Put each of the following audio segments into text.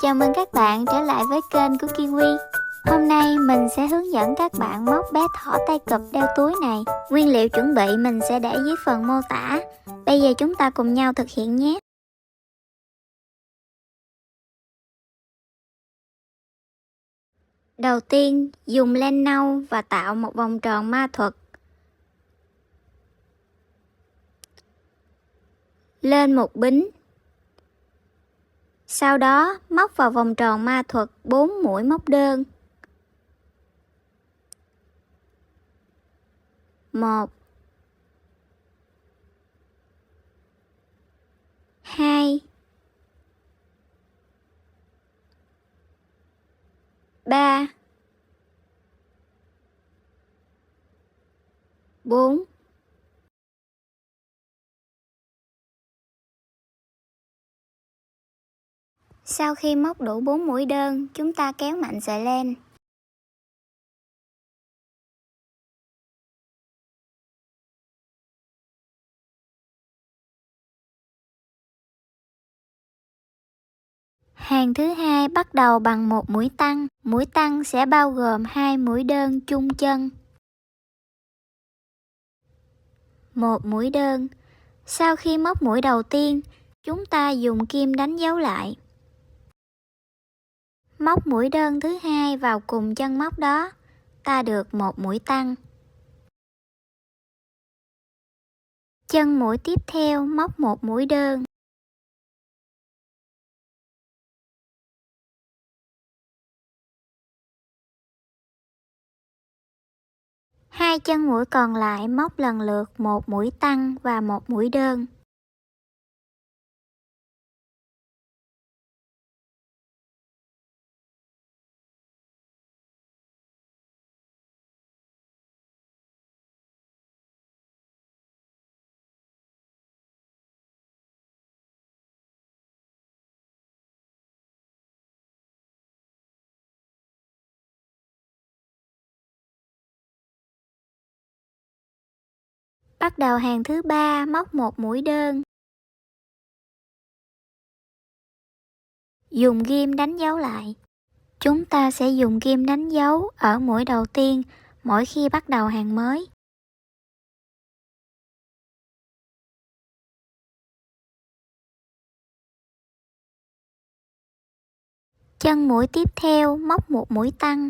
Chào mừng các bạn trở lại với kênh của Kiwi. Hôm nay mình sẽ hướng dẫn các bạn móc bé thỏ tay cụp đeo túi này. Nguyên liệu chuẩn bị mình sẽ để dưới phần mô tả. Bây giờ chúng ta cùng nhau thực hiện nhé. Đầu tiên, dùng len nâu và tạo một vòng tròn ma thuật lên một bính. Sau đó, móc vào vòng tròn ma thuật 4 mũi móc đơn. 1 2 3 4 Sau khi móc đủ 4 mũi đơn, chúng ta kéo mạnh sợi len. Hàng thứ hai bắt đầu bằng một mũi tăng. Mũi tăng sẽ bao gồm 2 mũi đơn chung chân. Một mũi đơn. Sau khi móc mũi đầu tiên, chúng ta dùng kim đánh dấu lại. Móc mũi đơn thứ hai vào cùng chân móc đó, ta được một mũi tăng. Chân mũi tiếp theo móc một mũi đơn. Hai chân mũi còn lại móc lần lượt một mũi tăng và một mũi đơn. Bắt đầu hàng thứ ba móc một mũi đơn. Dùng ghim đánh dấu lại. Chúng ta sẽ dùng ghim đánh dấu ở mũi đầu tiên mỗi khi bắt đầu hàng mới. Chân mũi tiếp theo móc một mũi tăng.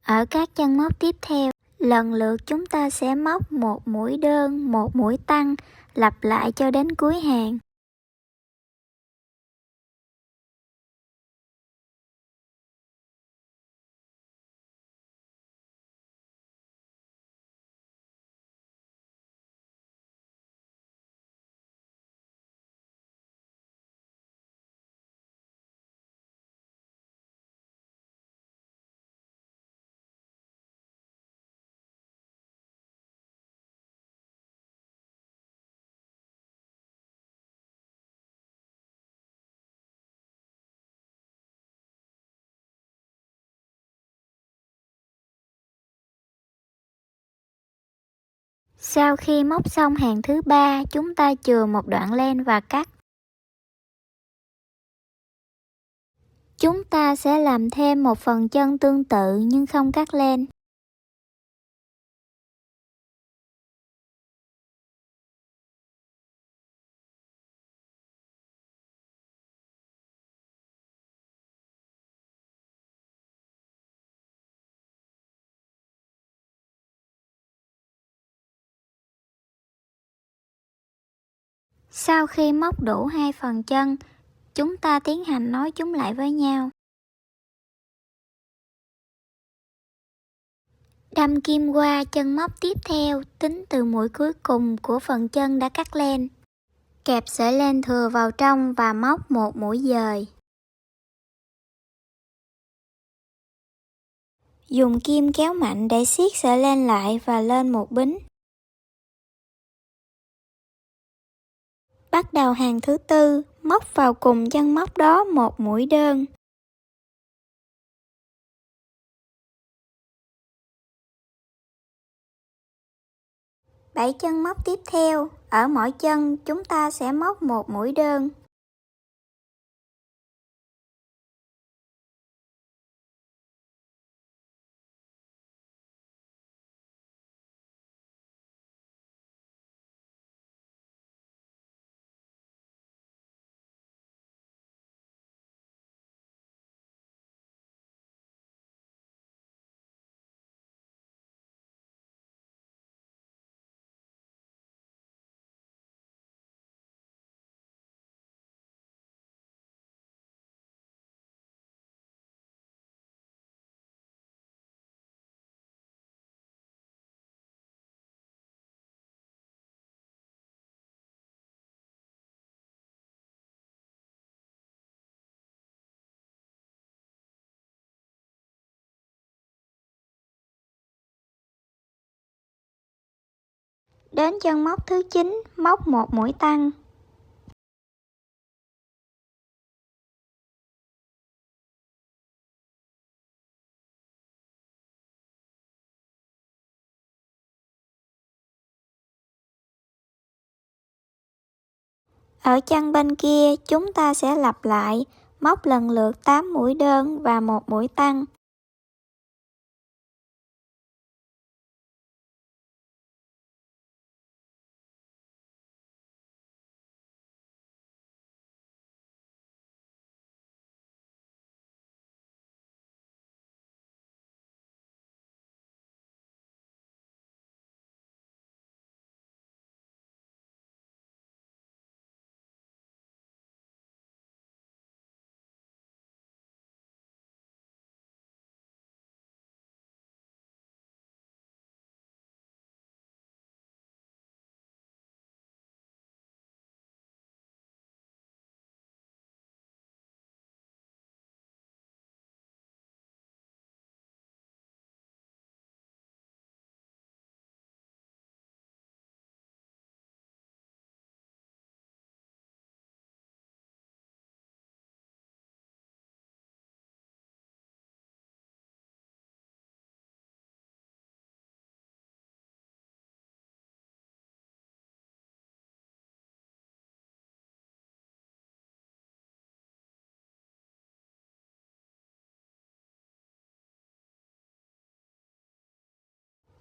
Ở các chân móc tiếp theo, lần lượt chúng ta sẽ móc một mũi đơn, một mũi tăng, lặp lại cho đến cuối hàng. Sau khi móc xong hàng thứ ba, chúng ta chừa một đoạn len và cắt. Chúng ta sẽ làm thêm một phần chân tương tự nhưng không cắt len. Sau khi móc đủ hai phần chân, chúng ta tiến hành nối chúng lại với nhau. Đâm kim qua chân móc tiếp theo, tính từ mũi cuối cùng của phần chân đã cắt len. Kẹp sợi len thừa vào trong và móc một mũi dời. Dùng kim kéo mạnh để siết sợi len lại và lên một bính. Bắt đầu hàng thứ tư, móc vào cùng chân móc đó một mũi đơn. Bảy chân móc tiếp theo, ở mỗi chân chúng ta sẽ móc một mũi đơn. Đến chân móc thứ 9, móc một mũi tăng. Ở chân bên kia chúng ta sẽ lặp lại, móc lần lượt 8 mũi đơn và một mũi tăng.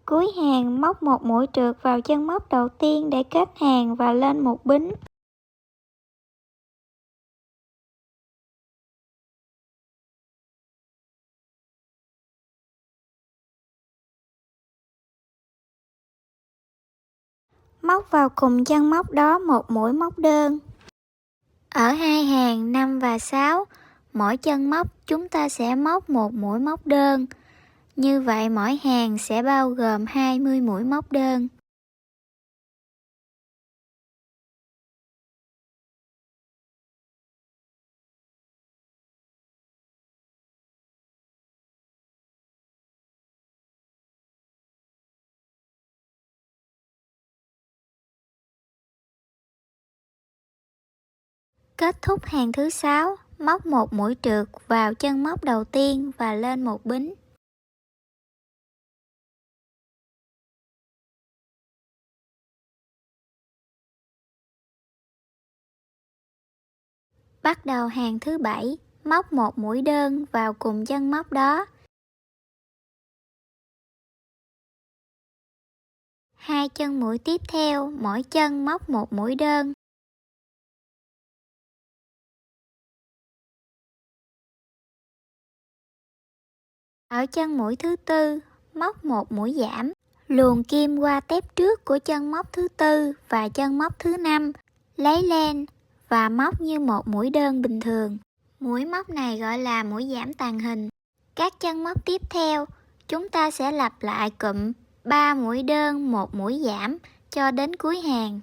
Cuối hàng móc một mũi trượt vào chân móc đầu tiên để kết hàng và lên một bính. Móc vào cùng chân móc đó một mũi móc đơn. Ở hai hàng 5 và 6, mỗi chân móc chúng ta sẽ móc một mũi móc đơn. Như vậy mỗi hàng sẽ bao gồm 20 mũi móc đơn. Kết thúc hàng thứ 6, móc một mũi trượt vào chân móc đầu tiên và lên một bính. Bắt đầu hàng thứ 7, móc một mũi đơn vào cùng chân móc đó. Hai chân mũi tiếp theo, mỗi chân móc một mũi đơn. Ở chân mũi thứ tư, móc một mũi giảm, luồn kim qua tép trước của chân móc thứ tư và chân móc thứ 5, lấy len và móc như một mũi đơn bình thường. Mũi móc này gọi là mũi giảm tàng hình. Các chân móc tiếp theo, chúng ta sẽ lặp lại cụm 3 mũi đơn, một mũi giảm cho đến cuối hàng.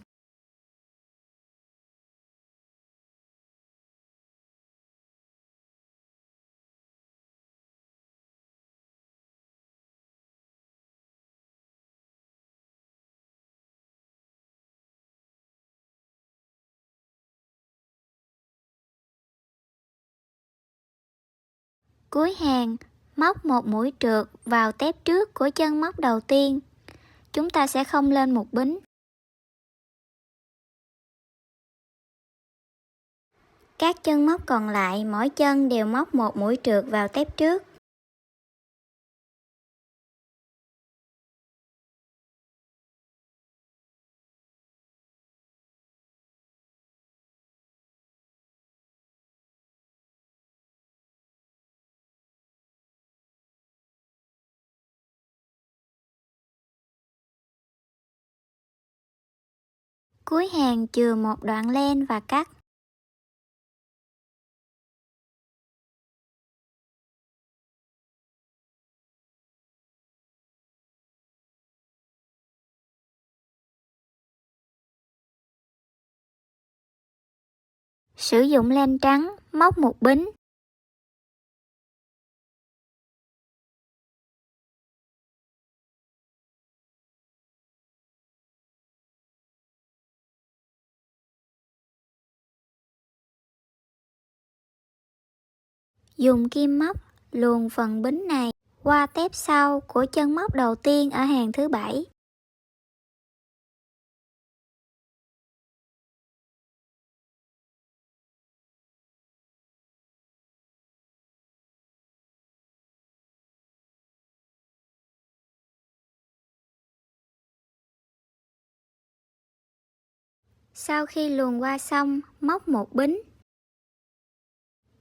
Cuối hàng, móc một mũi trượt vào tép trước của chân móc đầu tiên. Chúng ta sẽ không lên một bính. Các chân móc còn lại, mỗi chân đều móc một mũi trượt vào tép trước. Cuối hàng chừa một đoạn len và cắt. Sử dụng len trắng, móc một bính. Dùng kim móc luồn phần bính này qua tép sau của chân móc đầu tiên ở hàng thứ 7. Sau khi luồn qua xong, móc một bính.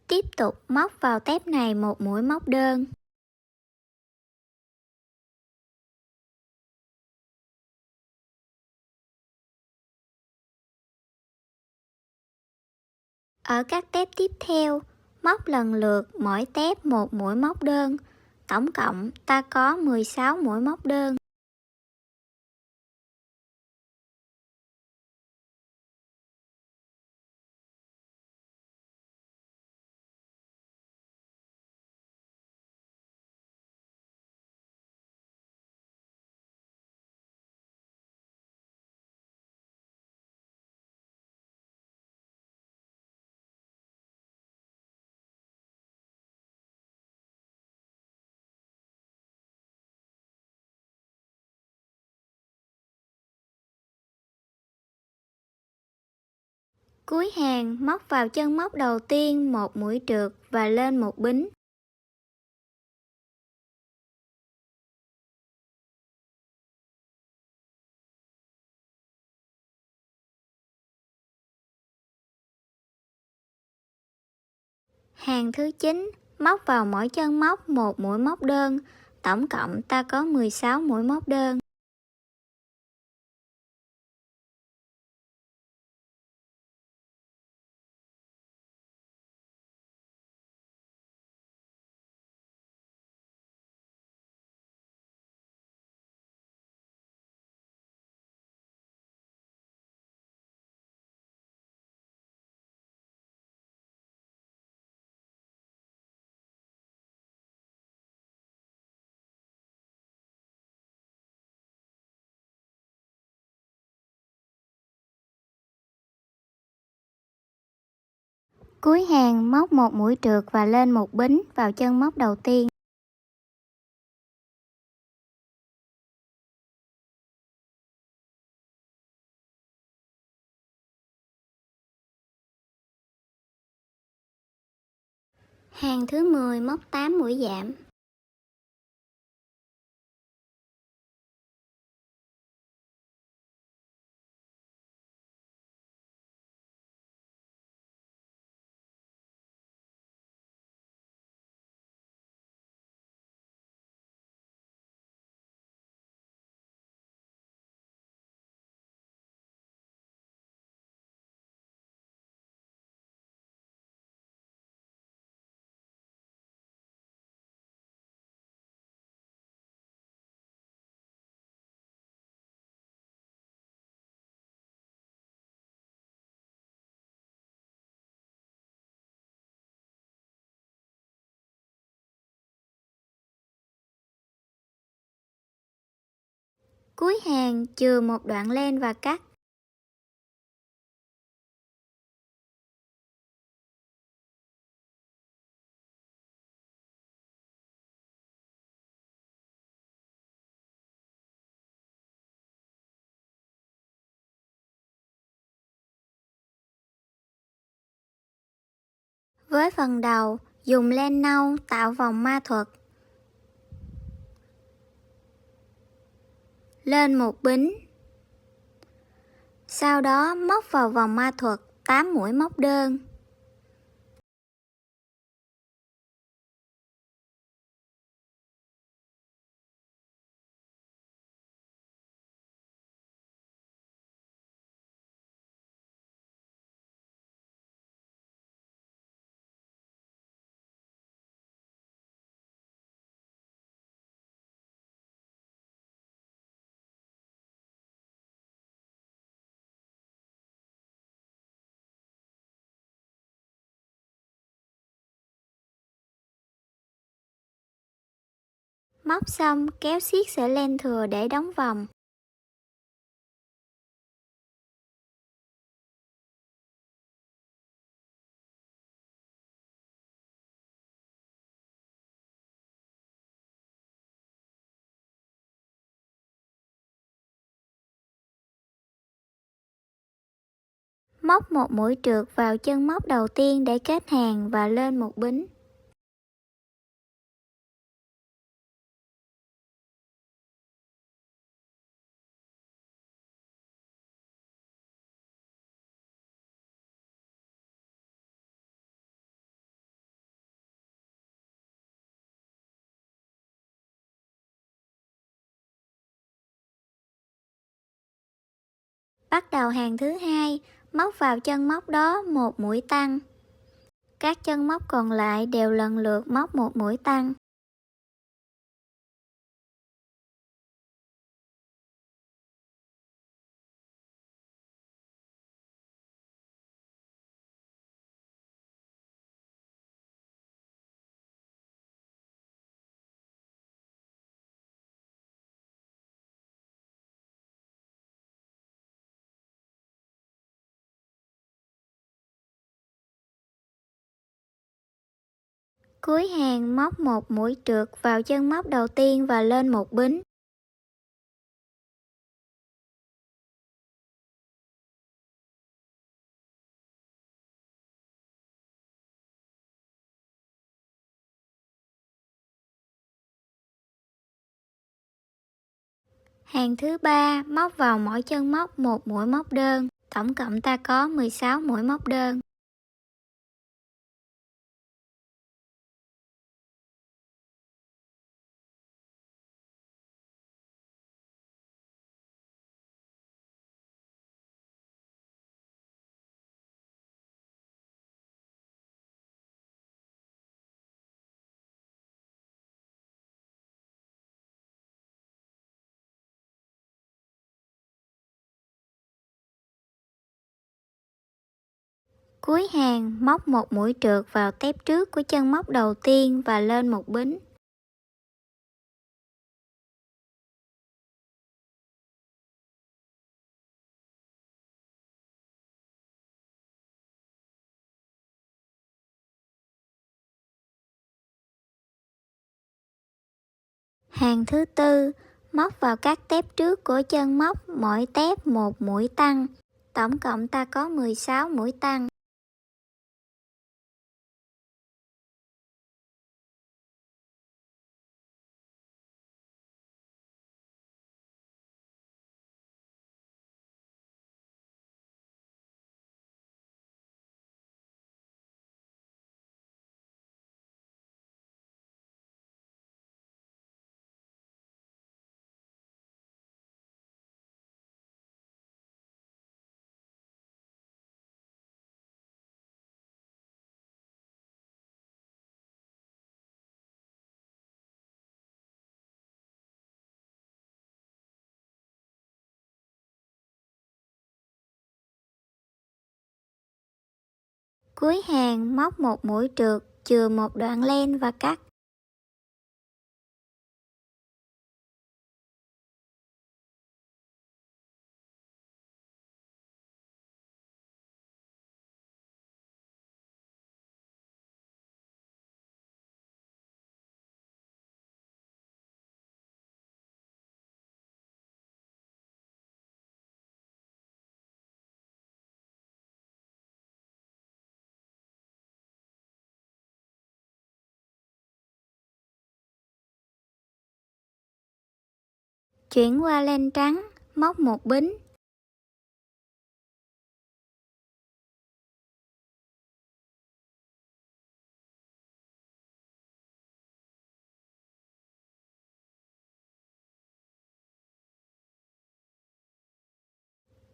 Tiếp tục móc vào tép này một mũi móc đơn. Ở các tép tiếp theo, móc lần lượt mỗi tép một mũi móc đơn. Tổng cộng ta có 16 mũi móc đơn. Cuối hàng móc vào chân móc đầu tiên một mũi trượt và lên một bính. Hàng thứ 9, móc vào mỗi chân móc một mũi móc đơn. Tổng cộng ta có 16 mũi móc đơn. Cuối hàng móc một mũi trượt và lên một bính vào chân móc đầu tiên. Hàng thứ 10 móc 8 mũi giảm. Cuối hàng chừa một đoạn len và cắt. Với phần đầu, dùng len nâu tạo vòng ma thuật. Lên một bính. Sau đó móc vào vòng ma thuật 8 mũi móc đơn. Móc xong kéo xiết sợi len thừa để đóng vòng. Móc một mũi trượt vào chân móc đầu tiên để kết hàng và lên một bính. Bắt đầu hàng thứ hai, móc vào chân móc đó một mũi tăng. Các chân móc còn lại đều lần lượt móc một mũi tăng. Cuối hàng móc một mũi trượt vào chân móc đầu tiên và lên một bính. Hàng thứ ba móc vào mỗi chân móc một mũi móc đơn, tổng cộng ta có 16 mũi móc đơn. Cuối hàng móc một mũi trượt vào tép trước của chân móc đầu tiên và lên một bính. Hàng thứ tư, móc vào các tép trước của chân móc mỗi tép một mũi tăng, tổng cộng ta có 16 mũi tăng. Cuối hàng móc một mũi trượt, chừa một đoạn len và cắt. Chuyển qua len trắng, móc một bính.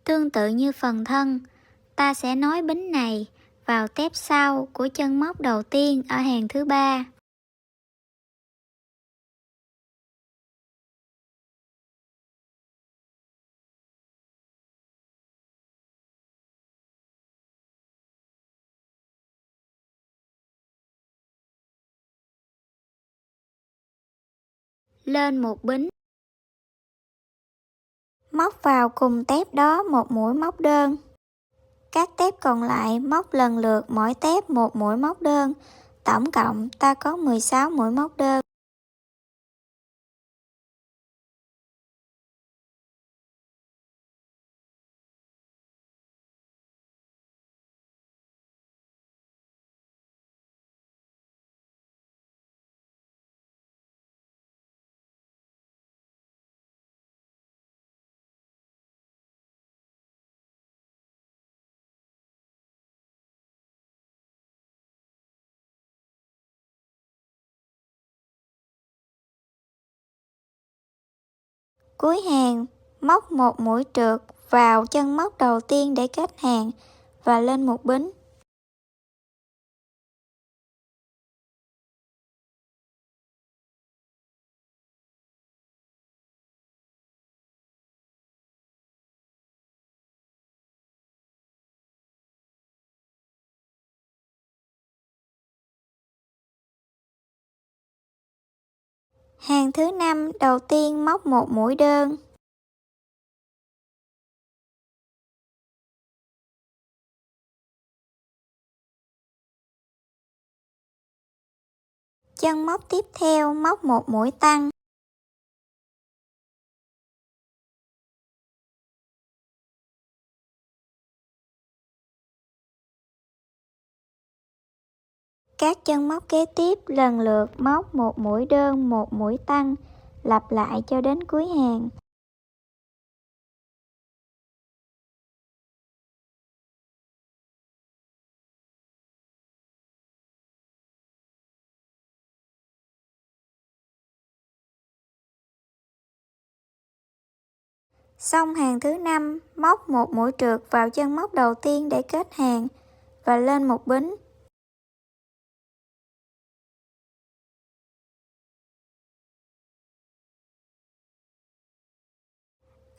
Tương tự như phần thân, ta sẽ nối bính này vào tép sau của chân móc đầu tiên ở hàng thứ 3. Lên một bính. Móc vào cùng tép đó một mũi móc đơn. Các tép còn lại móc lần lượt mỗi tép một mũi móc đơn. Tổng cộng ta có 16 mũi móc đơn. Cuối hàng, móc một mũi trượt vào chân móc đầu tiên để kết hàng và lên một bính. Hàng thứ 5 đầu tiên móc một mũi đơn. Chân móc tiếp theo móc một mũi tăng. Các chân móc kế tiếp lần lượt móc một mũi đơn, một mũi tăng, lặp lại cho đến cuối hàng. Xong hàng thứ 5, móc một mũi trượt vào chân móc đầu tiên để kết hàng và lên một bính.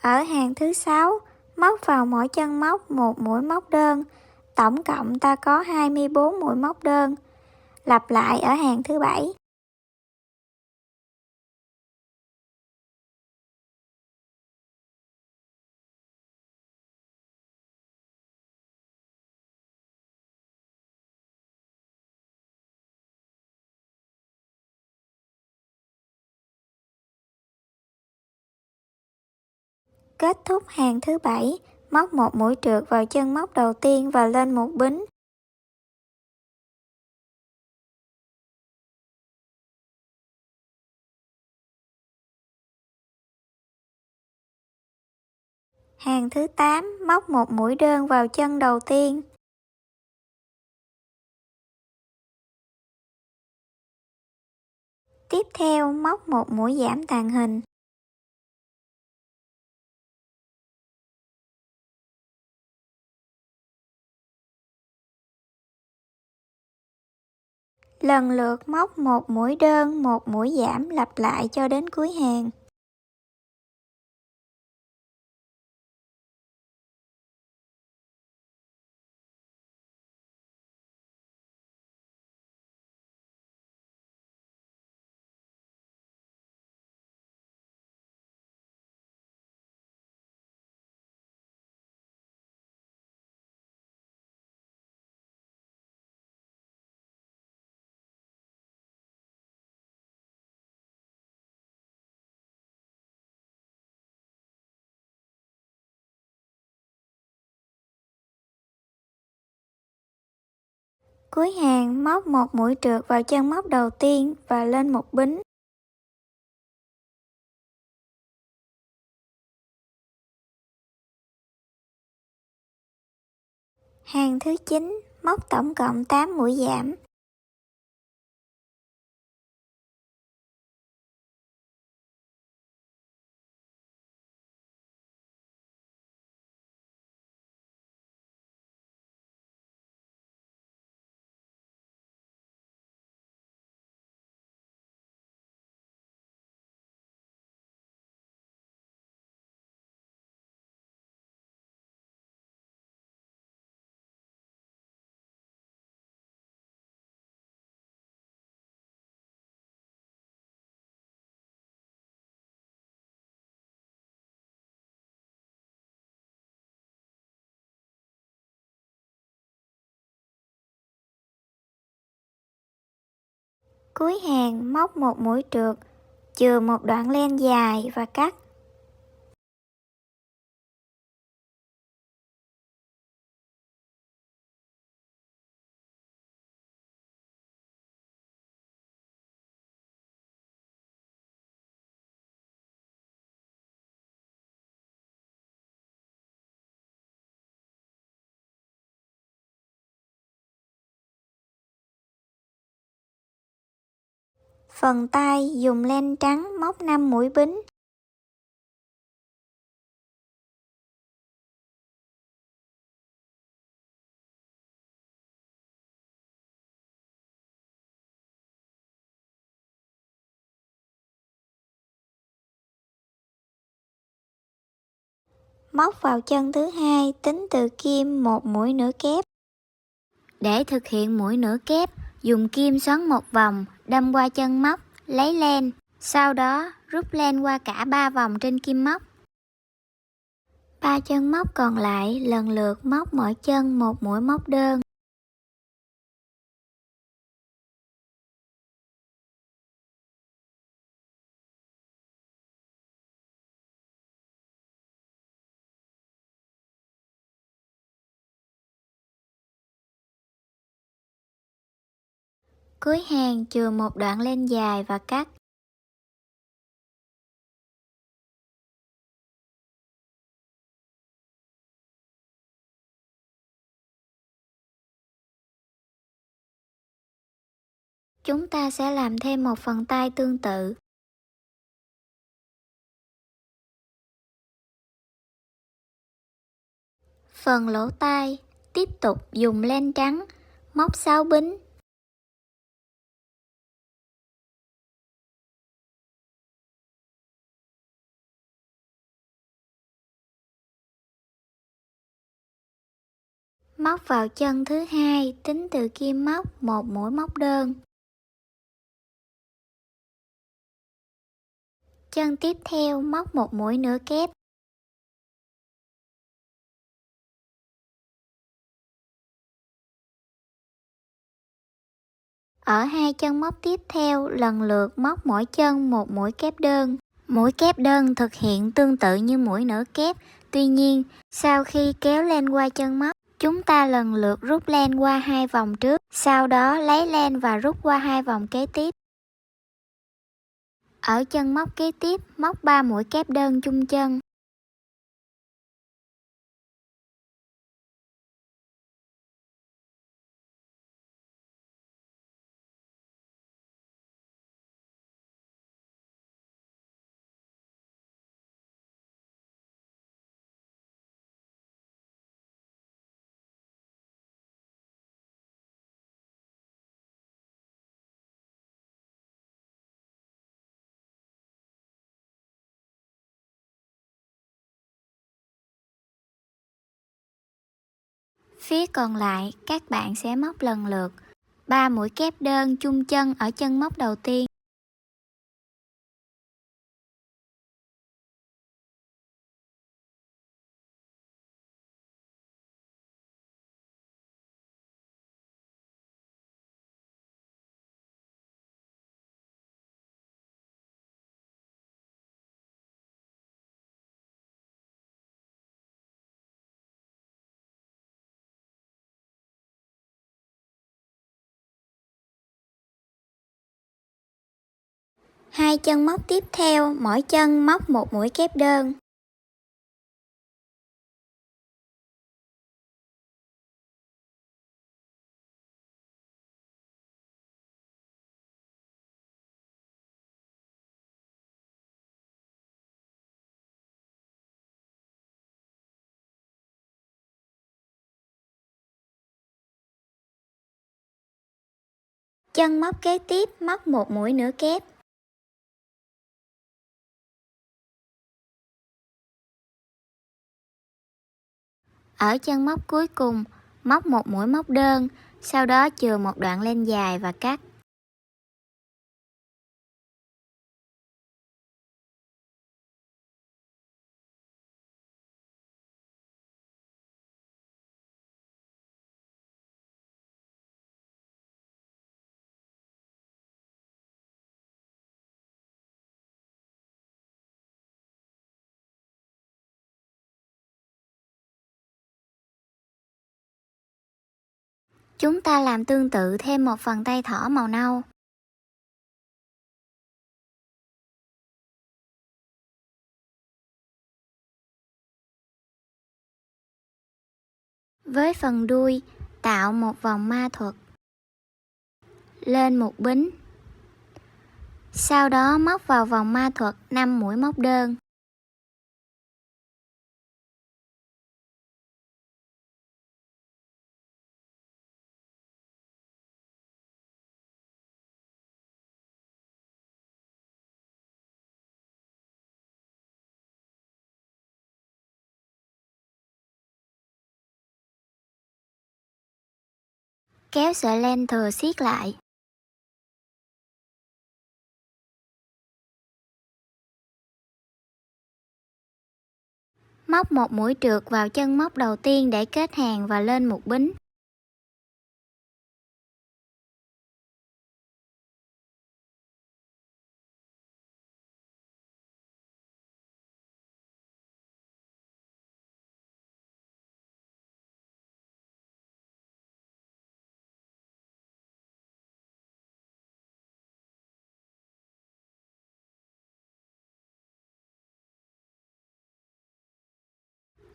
Ở hàng thứ 6, móc vào mỗi chân móc một mũi móc đơn, tổng cộng ta có 24 mũi móc đơn. Lặp lại ở hàng thứ 7. Kết thúc hàng thứ 7, móc một mũi trượt vào chân móc đầu tiên và lên một bính. Hàng thứ 8, móc một mũi đơn vào chân đầu tiên. Tiếp theo, móc một mũi giảm tàng hình. Lần lượt móc một mũi đơn, một mũi giảm lặp lại cho đến cuối hàng. Cuối hàng, móc một mũi trượt vào chân móc đầu tiên và lên một bính. Hàng thứ 9, móc tổng cộng 8 mũi giảm. Cuối hàng móc một mũi trượt, chừa một đoạn len dài và cắt. Phần tay dùng len trắng móc 5 mũi bính. Móc vào chân thứ hai, tính từ kim một mũi nửa kép. Để thực hiện mũi nửa kép, dùng kim xoắn một vòng, đâm qua chân móc, lấy len, sau đó rút len qua cả 3 vòng trên kim móc. 3 chân móc còn lại lần lượt móc mỗi chân một mũi móc đơn. Cuối hàng chừa một đoạn len dài và cắt. Chúng ta sẽ làm thêm một phần tay tương tự. Phần lỗ tai, tiếp tục dùng len trắng, móc 6 bính. Móc vào chân thứ hai, tính từ kim móc một mũi móc đơn. Chân tiếp theo móc một mũi nửa kép. Ở hai chân móc tiếp theo, lần lượt móc mỗi chân một mũi kép đơn. Mũi kép đơn thực hiện tương tự như mũi nửa kép, tuy nhiên, sau khi kéo len qua chân móc, chúng ta lần lượt rút len qua 2 vòng trước, sau đó lấy len và rút qua 2 vòng kế tiếp. Ở chân móc kế tiếp, móc 3 mũi kép đơn chung chân. Phía còn lại, các bạn sẽ móc lần lượt 3 mũi kép đơn chung chân ở chân móc đầu tiên. Hai chân móc tiếp theo, mỗi chân móc một mũi kép đơn. Chân móc kế tiếp móc một mũi nữa kép. Ở chân móc cuối cùng, móc một mũi móc đơn, sau đó chừa một đoạn len dài và cắt. Chúng ta làm tương tự thêm một phần tay thỏ màu nâu. Với phần đuôi, tạo một vòng ma thuật. Lên một bính. Sau đó móc vào vòng ma thuật 5 mũi móc đơn. Kéo sợi len thừa siết lại. Móc một mũi trượt vào chân móc đầu tiên để kết hàng và lên một bính.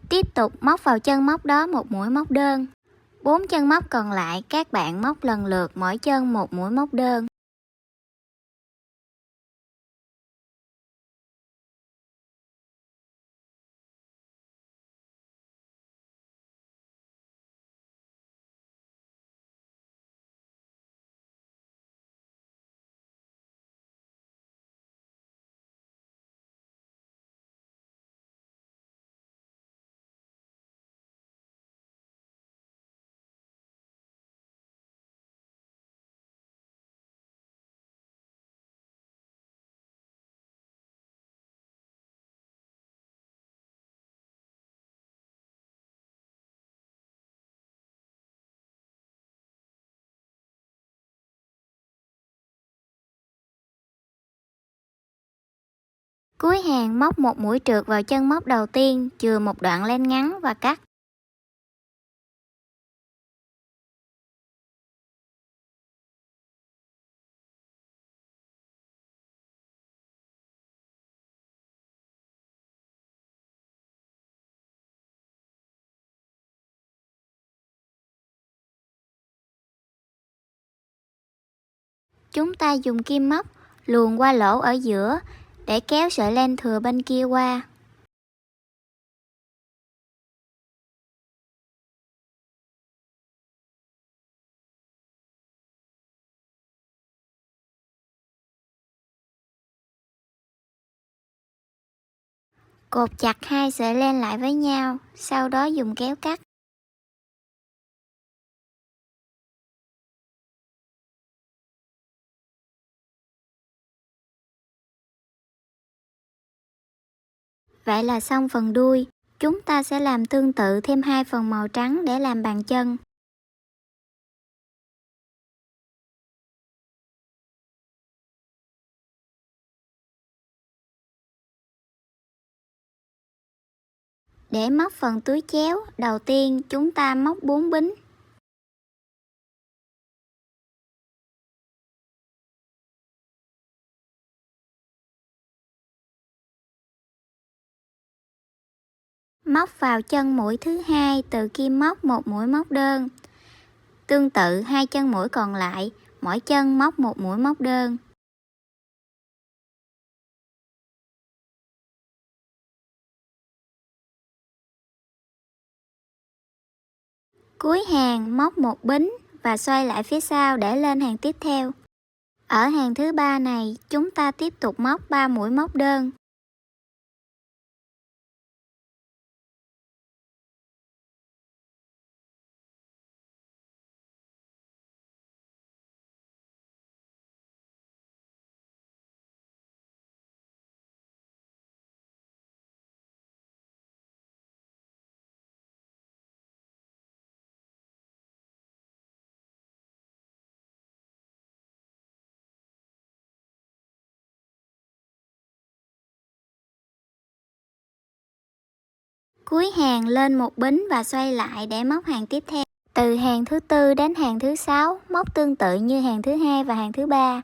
Tiếp tục móc vào chân móc đó một mũi móc đơn. 4 chân móc còn lại các bạn móc lần lượt mỗi chân một mũi móc đơn. Cuối hàng móc một mũi trượt vào chân móc đầu tiên, chừa một đoạn len ngắn và cắt. Chúng ta dùng kim móc luồn qua lỗ ở giữa để kéo sợi len thừa bên kia qua. Cột chặt hai sợi len lại với nhau, sau đó dùng kéo cắt. Vậy là xong phần đuôi. Chúng ta sẽ làm tương tự thêm 2 phần màu trắng để làm bàn chân. Để móc phần túi chéo, đầu tiên chúng ta móc 4 bính. Móc vào chân mũi thứ hai từ kim móc một mũi móc đơn. Tương tự hai chân mũi còn lại, mỗi chân móc một mũi móc đơn. Cuối hàng móc một bính và xoay lại phía sau để lên hàng tiếp theo. Ở hàng thứ 3 này, chúng ta tiếp tục móc 3 mũi móc đơn. Cuối hàng lên một bính và xoay lại để móc hàng tiếp theo. Từ hàng thứ 4 đến hàng thứ 6, móc tương tự như hàng thứ 2 và hàng thứ 3.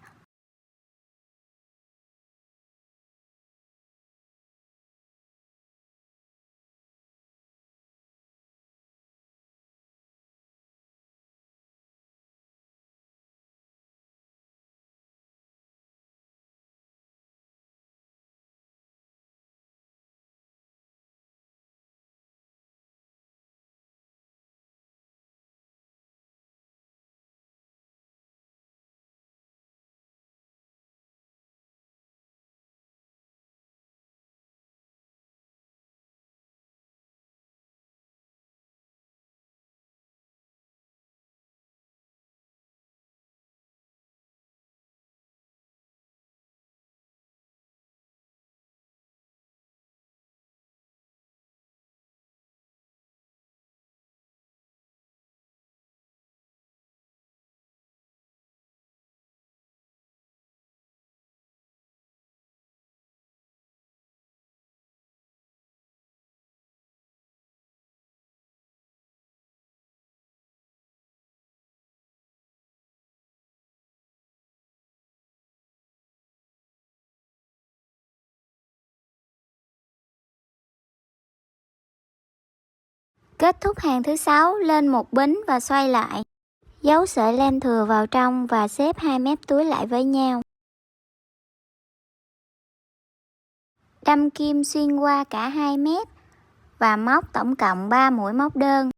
Kết thúc hàng thứ 6, lên một bính và xoay lại. Giấu sợi len thừa vào trong và xếp hai mép túi lại với nhau. Đâm kim xuyên qua cả hai mép và móc tổng cộng 3 mũi móc đơn.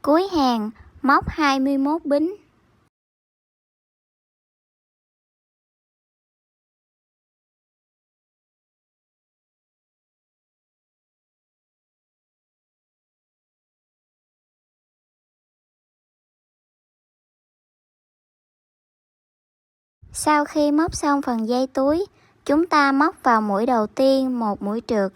Cuối hàng, móc 21 bính. Sau khi móc xong phần dây túi, chúng ta móc vào mũi đầu tiên một mũi trượt.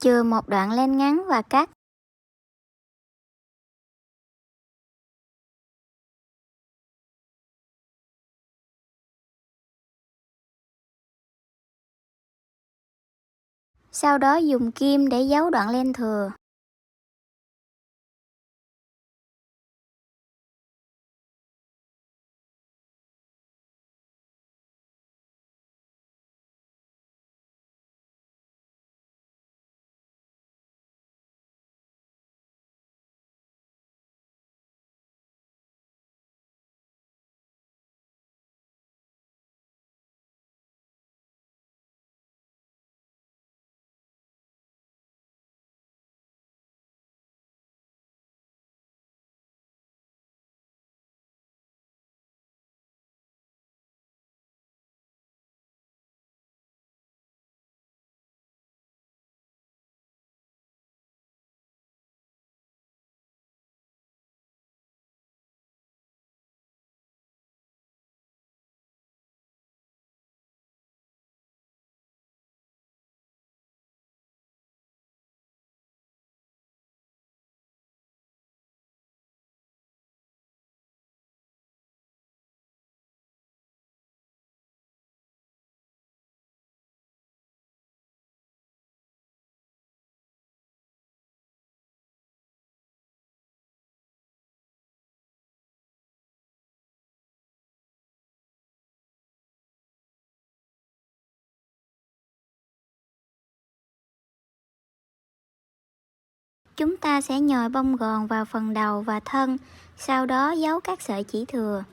Chừa một đoạn len ngắn và cắt. Sau đó dùng kim để giấu đoạn len thừa. chúng ta sẽ nhồi bông gòn vào phần đầu và thân, sau đó giấu các sợi chỉ thừa.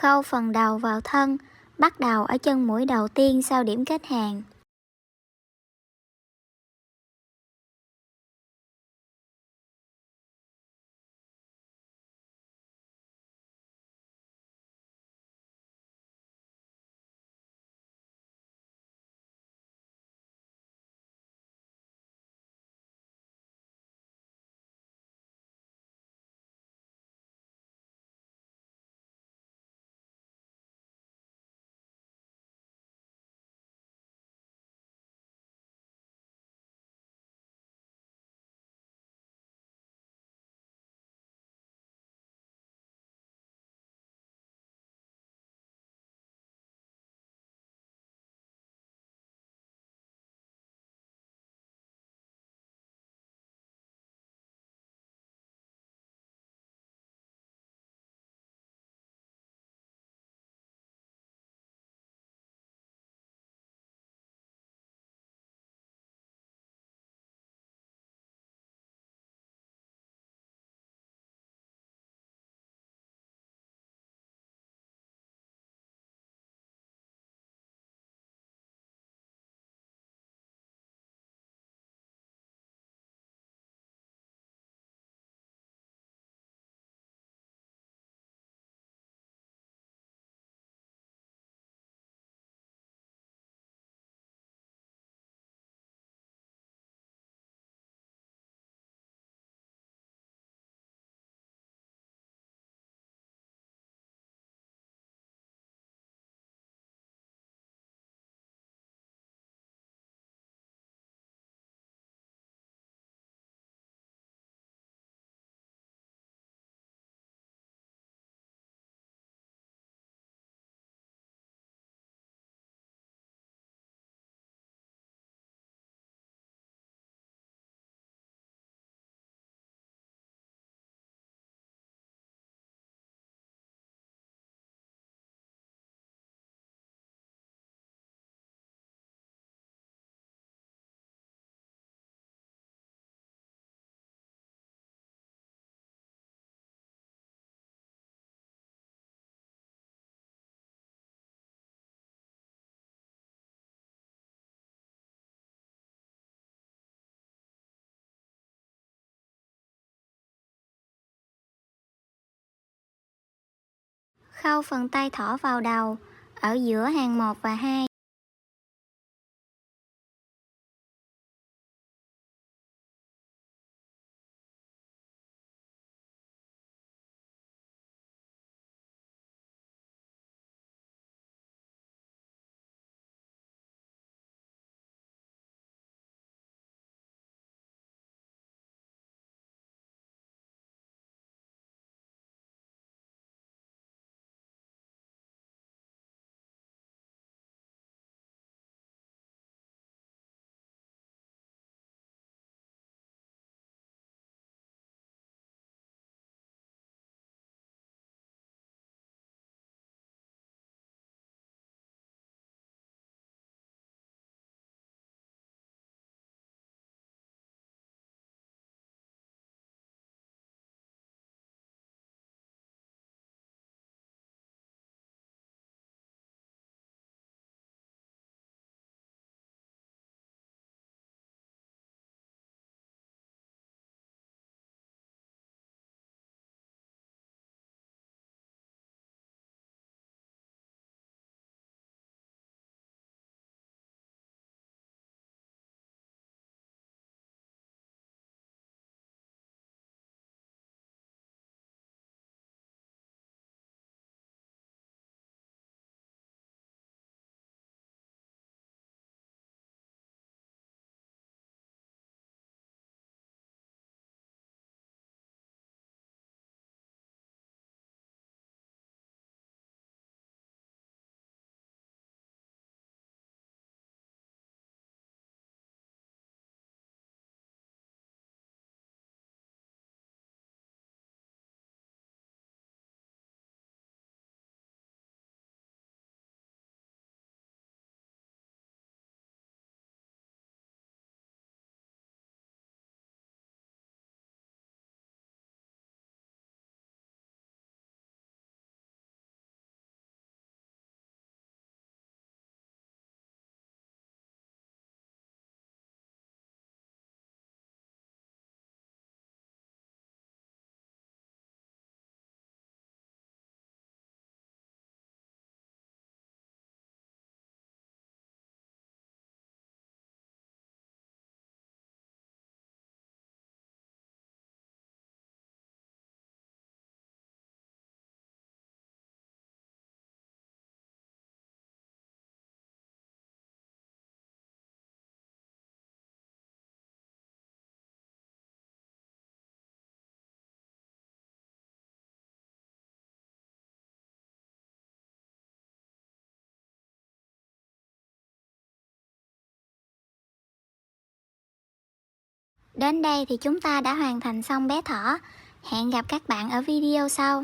Khâu phần đầu vào thân, bắt đầu ở chân mũi đầu tiên sau điểm kết hàng. Khâu phần tay thỏ vào đầu, ở giữa hàng 1 và 2. Đến đây thì chúng ta đã hoàn thành xong bé thỏ. Hẹn gặp các bạn ở video sau.